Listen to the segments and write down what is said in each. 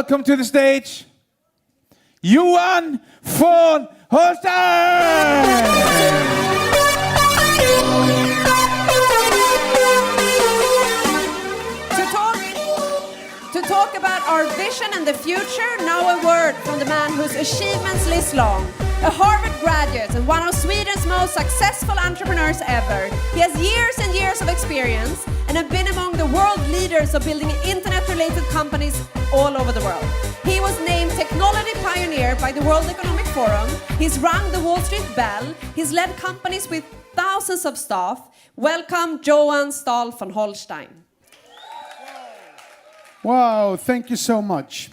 welcome to the stage, Johan von Holstein! To talk about our vision and the future, now a word from the man whose achievements list long. A Harvard graduate and one of Sweden's most successful entrepreneurs ever. He has years and years of experience and have been among the world leaders of building internet-related companies all over the world. He was named Technology Pioneer by the World Economic Forum. He's rung the Wall Street Bell. He's led companies with thousands of staff. Welcome, Johan Stahl von Holstein. Wow, thank you so much.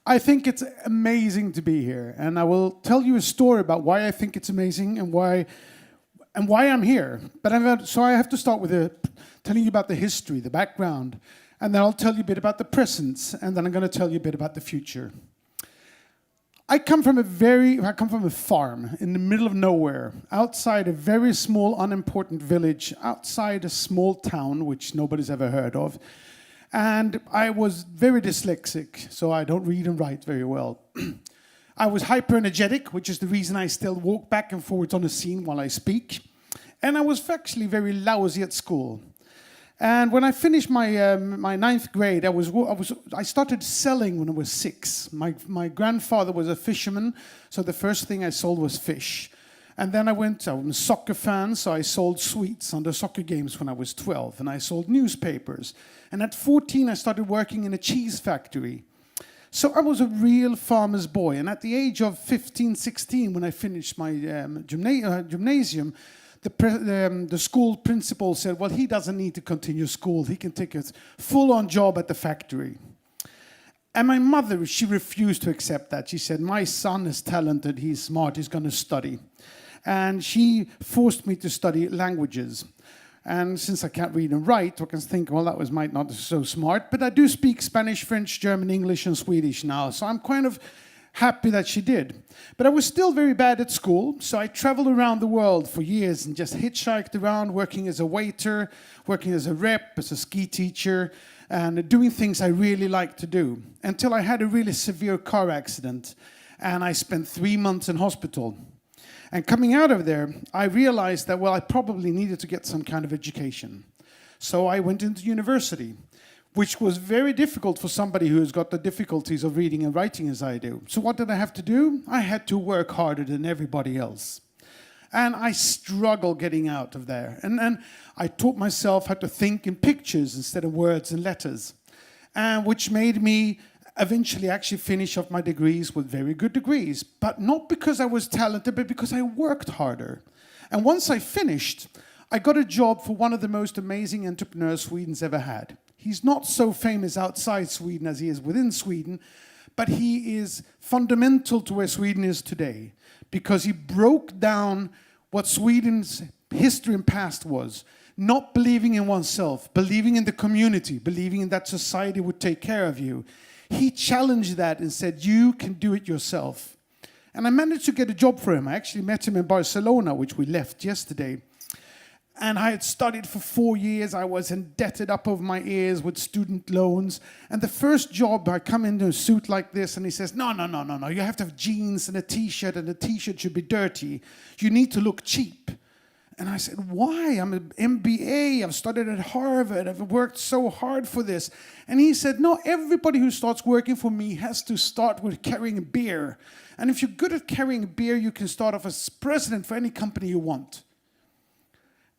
I think it's amazing to be here, and I will tell you a story about why I think it's amazing and why I'm here. But so I have to start with telling you about the history, the background, and then I'll tell you a bit about the present, and then I'm going to tell you a bit about the future. I come from a farm in the middle of nowhere, outside a very small, unimportant village, outside a small town which nobody's ever heard of. And I was very dyslexic, so I don't read and write very well. I was hyper-energetic, which is the reason I still walk back and forwards on a scene while I speak. And I was actually very lousy at school. And when I finished my ninth grade, I started selling when I was 6. My grandfather was a fisherman, so the first thing I sold was fish. And then I'm a soccer fan, so I sold sweets on the soccer games when I was 12, and I sold newspapers. And at 14, I started working in a cheese factory. So I was a real farmer's boy. And at the age of 15, 16, when I finished my gymnasium, the school principal said, well, he doesn't need to continue school. He can take a full-on job at the factory. And my mother, she refused to accept that. She said, my son is talented, he's smart, he's going to study. And she forced me to study languages. And since I can't read and write, I can think, well, that might not be so smart. But I do speak Spanish, French, German, English, and Swedish now. So I'm kind of happy that she did. But I was still very bad at school. So I traveled around the world for years and just hitchhiked around, working as a waiter, working as a rep, as a ski teacher, and doing things I really liked to do. Until I had a really severe car accident. And I spent 3 months in hospital. And coming out of there, I realized that, well, I probably needed to get some kind of education. So I went into university, which was very difficult for somebody who has got the difficulties of reading and writing as I do. So what did I have to do? I had to work harder than everybody else. And I struggled getting out of there. And I taught myself how to think in pictures instead of words and letters, which made me eventually actually finish off my degrees with very good degrees, but not because I was talented, but because I worked harder. And once I finished, I got a job for one of the most amazing entrepreneurs Sweden's ever had. He's not so famous outside Sweden as he is within Sweden, but he is fundamental to where Sweden is today, because he broke down what Sweden's history and past was. Not believing in oneself, believing in the community, believing in that society would take care of you. He challenged that and said, you can do it yourself. And I managed to get a job for him. I actually met him in Barcelona, which we left yesterday. And I had studied for 4 years. I was indebted up over my ears with student loans. And the first job, I come into a suit like this, and he says, no. You have to have jeans and a T-shirt, and the T-shirt should be dirty. You need to look cheap. And I said, why? I'm an MBA, I've studied at Harvard, I've worked so hard for this. And he said, no, everybody who starts working for me has to start with carrying a beer. And if you're good at carrying a beer, you can start off as president for any company you want.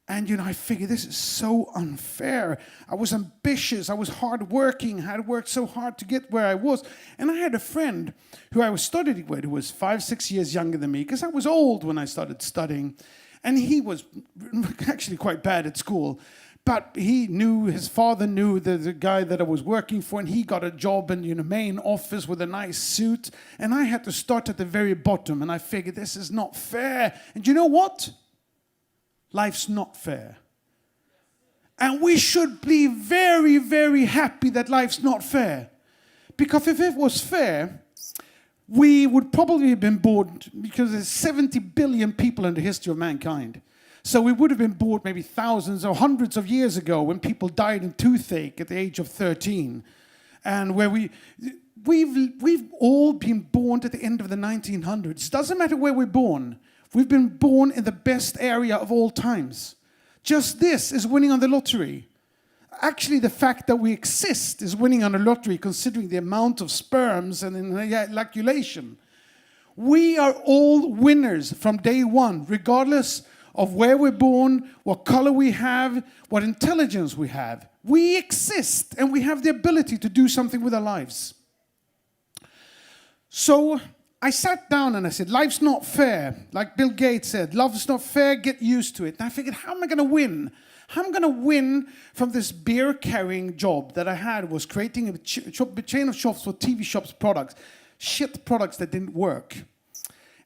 And, I figured this is so unfair. I was ambitious, I was hardworking, I had worked so hard to get where I was. And I had a friend who I was studying with who was 5-6 years younger than me, because I was old when I started studying. And he was actually quite bad at school. But his father knew the guy that I was working for, and he got a job in the main office with a nice suit. And I had to start at the very bottom, and I figured this is not fair. And you know what? Life's not fair. And we should be very, very happy that life's not fair. Because if it was fair, we would probably have been bored, because there's 70 billion people in the history of mankind. So we would have been bored maybe thousands or hundreds of years ago when people died in toothache at the age of 13. And where we've all been born at the end of the 1900s. Doesn't matter where we're born. We've been born in the best area of all times. Just this is winning on the lottery. Actually, the fact that we exist is winning on a lottery, considering the amount of sperms and ejaculation. We are all winners from day one, regardless of where we're born, what color we have, what intelligence we have. We exist, and we have the ability to do something with our lives. So I sat down and I said, life's not fair. Like Bill Gates said, life's not fair, get used to it. And I figured, how am I going to win? How am I going to win from this beer-carrying job that I had, was creating a chain of shops for TV shops products, shit products that didn't work.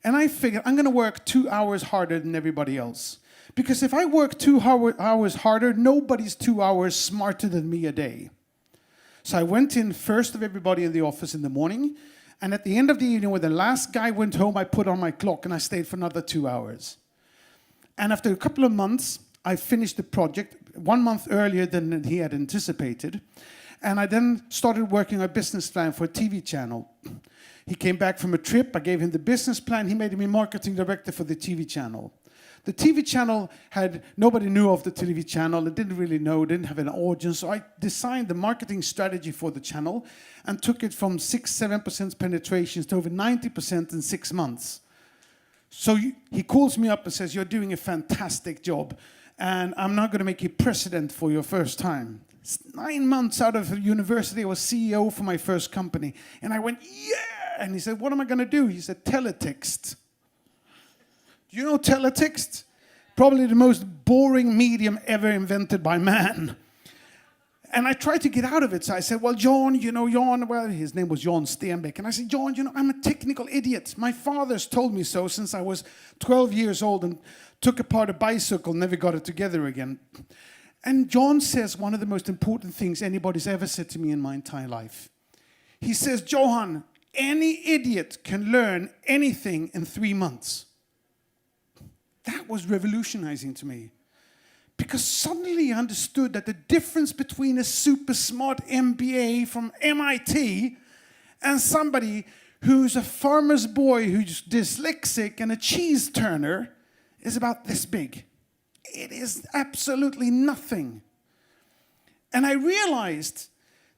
And I figured, I'm going to work 2 hours harder than everybody else. Because if I work 2 hours harder, nobody's 2 hours smarter than me a day. So I went in first of everybody in the office in the morning, and at the end of the evening, when the last guy went home, I put on my clock and I stayed for another 2 hours. And after a couple of months, I finished the project 1 month earlier than he had anticipated. And I then started working on a business plan for a TV channel. He came back from a trip, I gave him the business plan, he made me marketing director for the TV channel. The TV channel nobody knew of the TV channel, it didn't really know, didn't have an audience, so I designed the marketing strategy for the channel and took it from 6-7% penetrations to over 90% in 6 months. So he calls me up and says, you're doing a fantastic job, and I'm not going to make you president for your first time. 9 months out of university, I was CEO for my first company, and I went, yeah! And he said, what am I going to do? He said, teletext. Do you know teletext? Probably the most boring medium ever invented by man. And I tried to get out of it. So I said, well, John, well, his name was John Stenbeck. And I said, John, I'm a technical idiot. My father's told me so since I was 12 years old and took apart a bicycle, never got it together again. And John says one of the most important things anybody's ever said to me in my entire life. He says, Johan, any idiot can learn anything in 3 months. That was revolutionizing to me. Because suddenly I understood that the difference between a super smart MBA from MIT and somebody who's a farmer's boy who's dyslexic and a cheese turner is about this big. It is absolutely nothing. And I realized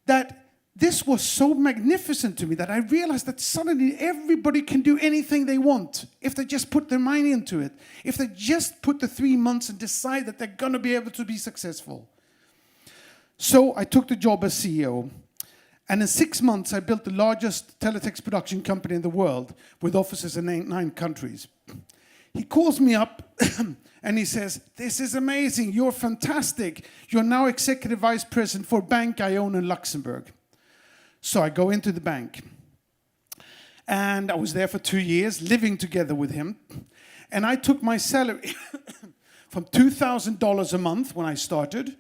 that this was so magnificent to me that I realized that suddenly everybody can do anything they want if they just put their mind into it. If they just put the 3 months and decide that they're going to be able to be successful. So I took the job as CEO. And in 6 months, I built the largest teletext production company in the world with offices in 9 countries. He calls me up and he says, this is amazing. You're fantastic. You're now executive vice president for a bank I own in Luxembourg. So I go into the bank, and I was there for 2 years, living together with him, and I took my salary from $2,000 a month when I started,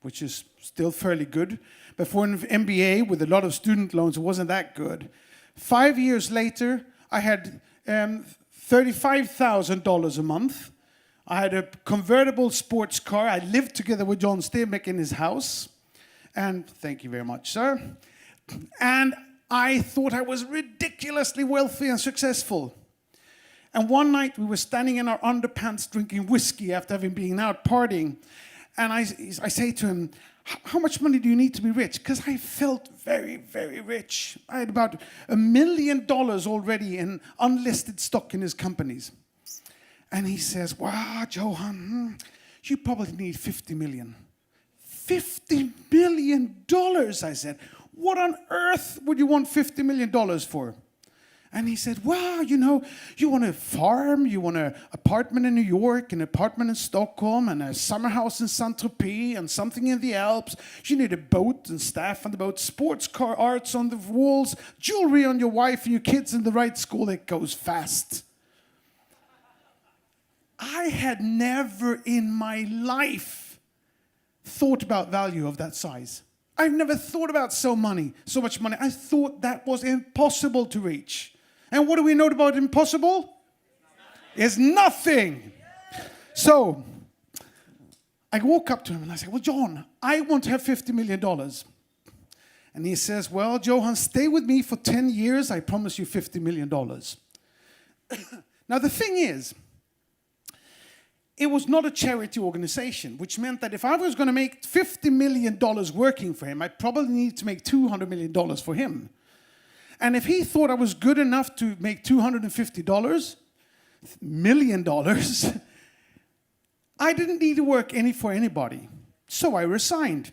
which is still fairly good, but for an MBA with a lot of student loans, it wasn't that good. 5 years later, I had $35,000 a month. I had a convertible sports car. I lived together with John Stenbeck in his house, and thank you very much, sir. And I thought I was ridiculously wealthy and successful. And one night we were standing in our underpants drinking whiskey after having been out partying. And I say to him, how much money do you need to be rich? Because I felt very, very rich. I had about $1 million already in unlisted stock in his companies. And he says, wow, Johan, you probably need 50 million. $50 million, I said. What on earth would you want $50 million for? And he said, wow, you want a farm, you want an apartment in New York, an apartment in Stockholm, and a summer house in Saint-Tropez, and something in the Alps. You need a boat and staff on the boat, sports car arts on the walls, jewelry on your wife and your kids in the right school. It goes fast. I had never in my life thought about value of that size. I've never thought about so much money. I thought that was impossible to reach. And what do we know about impossible? It's nothing. So I walk up to him and I say, well, John, I want to have $50 million. And he says, well, Johan, stay with me for 10 years. I promise you $50 million. Now, the thing is, it was not a charity organization, which meant that if I was going to make $50 million working for him, I probably need to make $200 million for him. And if he thought I was good enough to make $250 million, I didn't need to work for anybody. So I resigned.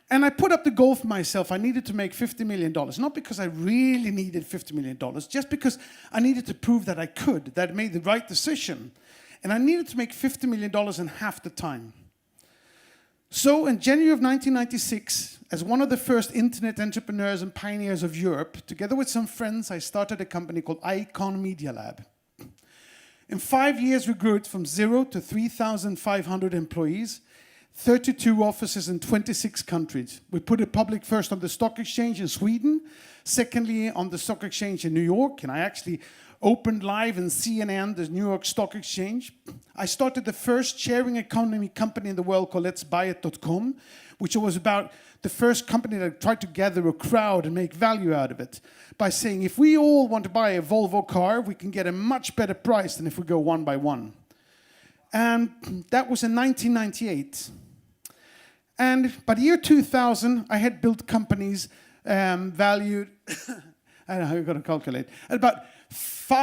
And I put up the goal for myself. I needed to make $50 million. Not because I really needed $50 million, just because I needed to prove that I could, that I made the right decision. And I needed to make $50 million in half the time. So in January of 1996, as one of the first internet entrepreneurs and pioneers of Europe, together with some friends, I started a company called Icon Media Lab. In 5 years, we grew it from 0 to 3,500 employees, 32 offices in 26 countries. We put it public first on the stock exchange in Sweden, secondly on the stock exchange in New York, and I actually opened live in CNN, the New York Stock Exchange. I started the first sharing economy company in the world called letsbuyit.com, which was about the first company that tried to gather a crowd and make value out of it by saying, if we all want to buy a Volvo car, we can get a much better price than if we go one by one. And that was in 1998. And by the year 2000, I had built companies valued, I don't know how you're going to calculate, at about about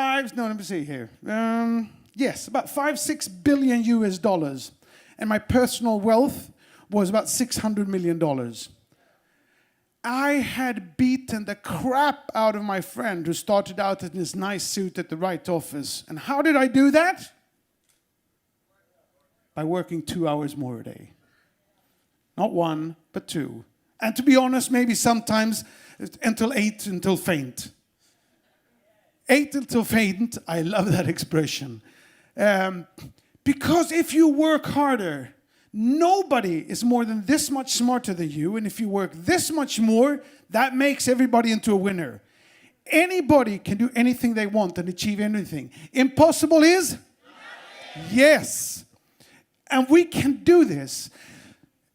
5-6 billion US dollars. And my personal wealth was about $600 million. I had beaten the crap out of my friend who started out in his nice suit at the right office. And how did I do that? By working 2 hours more a day. Not 1, but 2. And to be honest, maybe sometimes until 8, until faint. 8 until faint, I love that expression. Because if you work harder, nobody is more than this much smarter than you. And if you work this much more, that makes everybody into a winner. Anybody can do anything they want and achieve anything. Impossible is? Yes. And we can do this.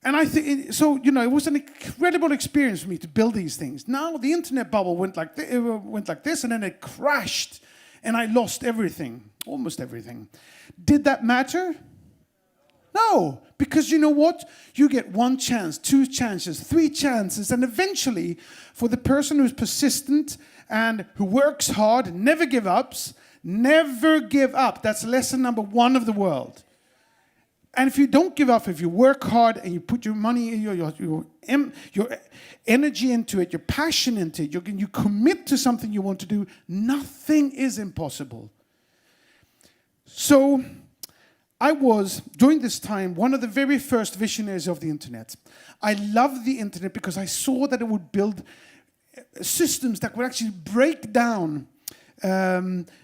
And I think, so, you know, it was an incredible experience for me to build these things. Now the internet bubble went like this, and then it crashed, and I lost everything, almost everything. Did that matter? No, because you know what? You get 1 chance, 2 chances, 3 chances, and eventually, for the person who's persistent and who works hard, never give up. That's lesson number 1 of the world. And if you don't give up, if you work hard and you put your money, your energy into it, your passion into it, you commit to something you want to do, nothing is impossible. So I was, during this time, one of the very first visionaries of the internet. I loved the internet because I saw that it would build systems that would actually break down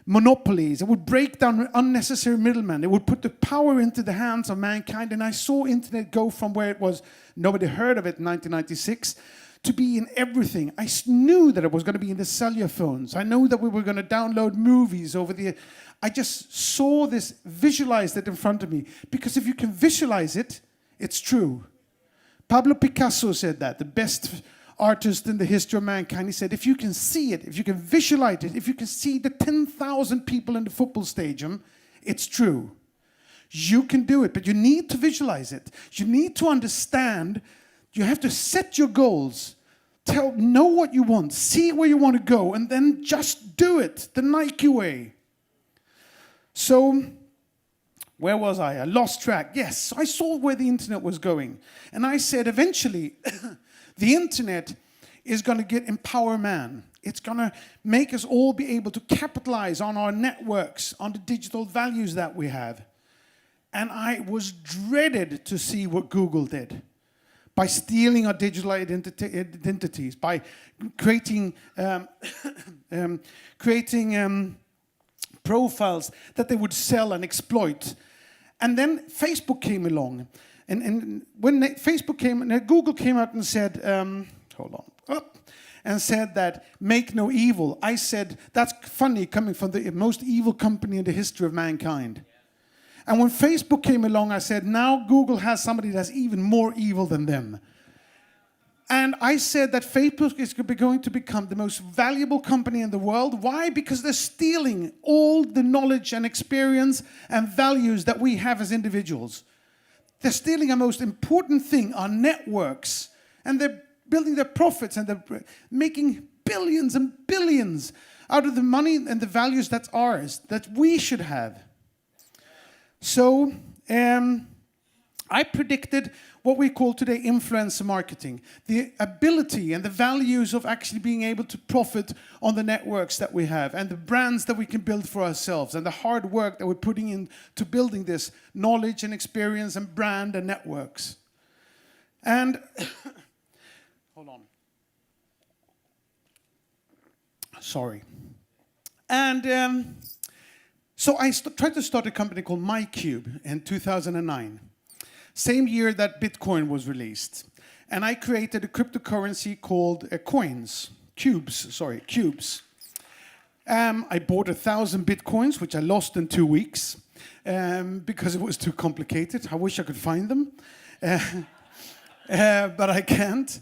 monopolies. It would break down unnecessary middlemen. It would put the power into the hands of mankind. And I saw internet go from where it was, nobody heard of it in 1996, to be in everything. I knew that it was going to be in the cellular phones. I knew that we were going to download movies over the... I just saw this, visualized it in front of me. Because if you can visualize it, it's true. Pablo Picasso said that, the best artist in the history of mankind. He said, if you can see it, if you can visualize it, if you can see the 10,000 people in the football stadium, it's true. You can do it, but you need to visualize it. You need to understand. You have to set your goals. Know what you want, see where you want to go, and then just do it, the Nike way. So, where was I? I lost track. Yes, I saw where the internet was going. And I said, eventually, the internet is going to empower man. It's going to make us all be able to capitalize on our networks, on the digital values that we have. And I was dreaded to see what Google did by stealing our digital identities, by creating profiles that they would sell and exploit. And then Facebook came along. And when Facebook came, and Google came out and said, and said that, make no evil. I said, that's funny coming from the most evil company in the history of mankind. And when Facebook came along, I said, now Google has somebody that's even more evil than them. And I said that Facebook is going to become the most valuable company in the world. Why? Because they're stealing all the knowledge and experience and values that we have as individuals. They're stealing our most important thing, our networks. And they're building their profits and they're making billions and billions out of the money and the values that's ours, that we should have. So I predicted what we call today influencer marketing, the ability and the values of actually being able to profit on the networks that we have and the brands that we can build for ourselves and the hard work that we're putting into building this knowledge and experience and brand and networks. And hold on. Sorry. And so I tried to start a company called MyCube in 2009. Same year that Bitcoin was released. And I created a cryptocurrency called cubes. I bought 1,000 Bitcoins, which I lost in 2 weeks because it was too complicated. I wish I could find them, but I can't.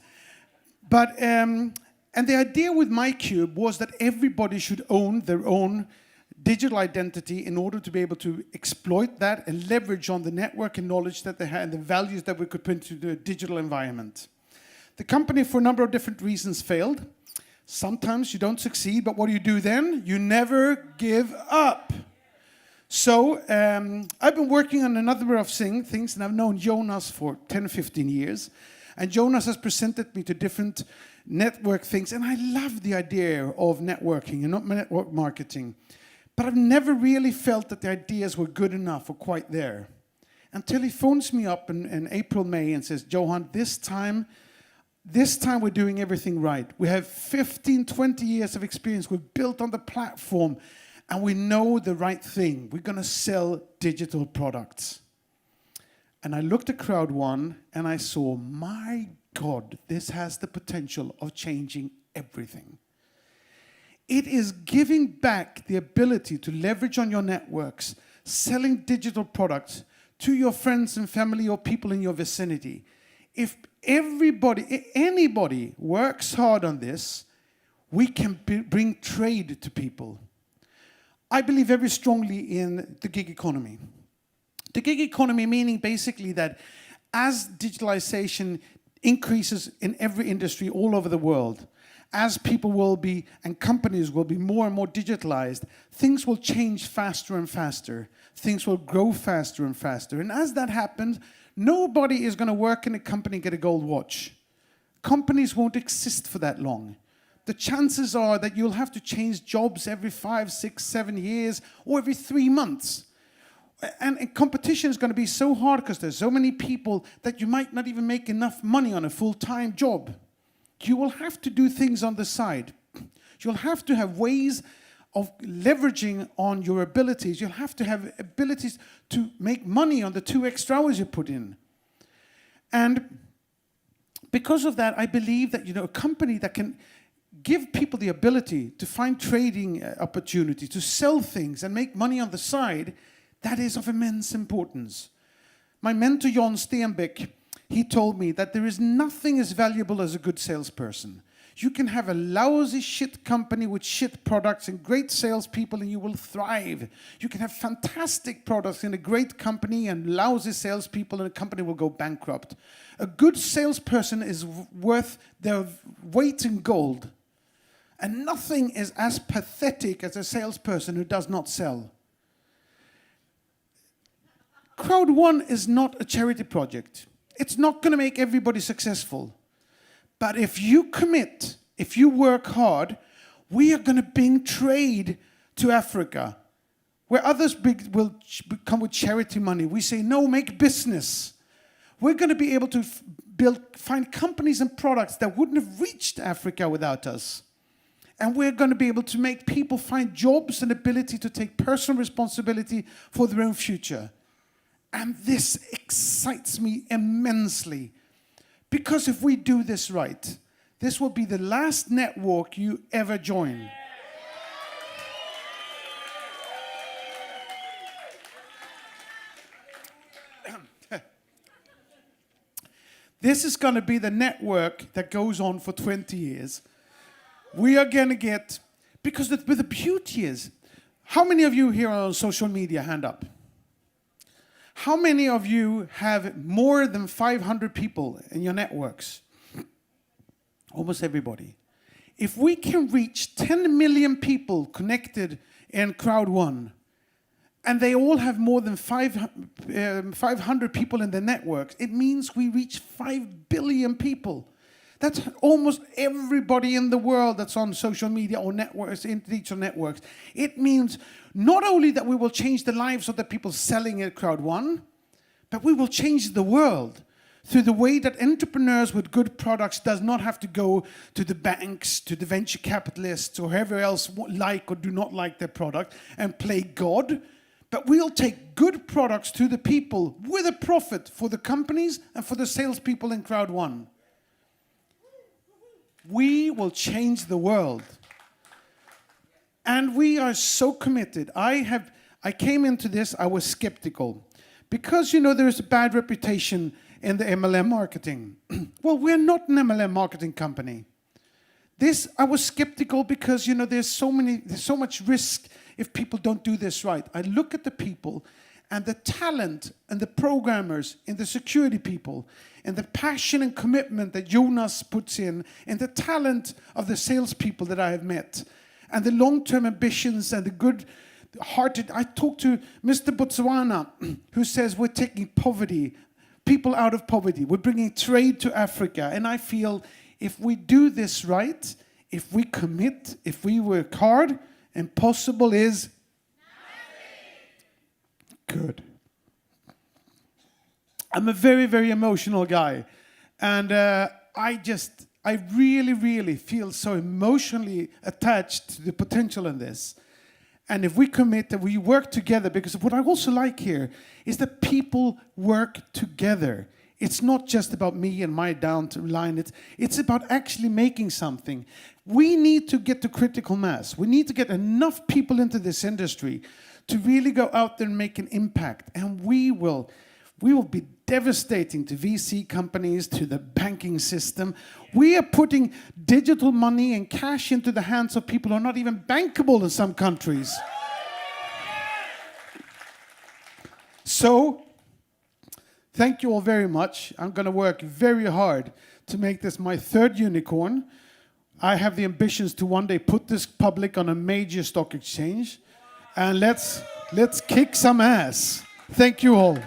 But and the idea with MyCube was that everybody should own their own digital identity in order to be able to exploit that and leverage on the network and knowledge that they had and the values that we could put into the digital environment. The company, for a number of different reasons, failed. Sometimes you don't succeed, but what do you do then? You never give up. So I've been working on a number of things, and I've known Jonas for 10, 15 years. And Jonas has presented me to different network things, and I love the idea of networking and not network marketing. But I've never really felt that the ideas were good enough or quite there. Until he phones me up in April, May and says, Johan, this time we're doing everything right. We have 15, 20 years of experience. We've built on the platform and we know the right thing. We're going to sell digital products. And I looked at Crowd1 and I saw, my God, this has the potential of changing everything. It is giving back the ability to leverage on your networks, selling digital products to your friends and family or people in your vicinity. If anybody works hard on this, we can bring trade to people. I believe very strongly in the gig economy. The gig economy meaning basically that as digitalization increases in every industry all over the world, as people will be and companies will be more and more digitalized, things will change faster and faster. Things will grow faster and faster. And as that happens, nobody is going to work in a company and get a gold watch. Companies won't exist for that long. The chances are that you'll have to change jobs every 5, 6, 7 years or every 3 months. And competition is going to be so hard because there's so many people that you might not even make enough money on a full-time job. You will have to do things on the side. You'll have to have ways of leveraging on your abilities. You'll have to have abilities to make money on the 2 extra hours you put in. And because of that, I believe that a company that can give people the ability to find trading opportunities, to sell things and make money on the side, that is of immense importance. My mentor, John Stenbeck, he told me that there is nothing as valuable as a good salesperson. You can have a lousy shit company with shit products and great salespeople and you will thrive. You can have fantastic products in a great company and lousy salespeople and a company will go bankrupt. A good salesperson is worth their weight in gold. And nothing is as pathetic as a salesperson who does not sell. Crowd1 is not a charity project. It's not going to make everybody successful. But if you commit, if you work hard, we are going to bring trade to Africa. Where others will come with charity money, we say, no, make business. We're going to be able to find companies and products that wouldn't have reached Africa without us. And we're going to be able to make people find jobs and ability to take personal responsibility for their own future. And this excites me immensely. Because if we do this right, this will be the last network you ever join. This is going to be the network that goes on for 20 years. We are going to get, because the beauty is, how many of you here are on social media? Hand up. How many of you have more than 500 people in your networks? Almost everybody. If we can reach 10 million people connected in Crowd1, and they all have more than 500 people in their networks, it means we reach 5 billion people. That's almost everybody in the world that's on social media or networks, in digital networks. It means not only that we will change the lives of the people selling at Crowd1, but we will change the world through the way that entrepreneurs with good products does not have to go to the banks, to the venture capitalists, or whoever else like or do not like their product and play God. But we'll take good products to the people with a profit for the companies and for the salespeople in Crowd1. We will change the world. And we are so committed. I came into this, I was skeptical. Because, there's a bad reputation in the MLM marketing. Well, we're not an MLM marketing company. I was skeptical because, there's so much risk if people don't do this right. I look at the people and the talent and the programmers and the security people and the passion and commitment that Jonas puts in and the talent of the salespeople that I have met and the long-term ambitions and the good-hearted. I talked to Mr. Botswana who says we're taking people out of poverty. We're bringing trade to Africa. And I feel if we do this right, if we commit, if we work hard, impossible is good. I'm a very, very emotional guy. And I really, really feel so emotionally attached to the potential in this. And if we commit that we work together, because what I also like here is that people work together. It's not just about me and my down line. It's about actually making something. We need to get to critical mass. We need to get enough people into this industry to really go out there and make an impact. And we will be devastating to VC companies, to the banking system. We are putting digital money and cash into the hands of people who are not even bankable in some countries. So, thank you all very much. I'm going to work very hard to make this my third unicorn. I have the ambitions to one day put this public on a major stock exchange. And let's kick some ass. Thank you all.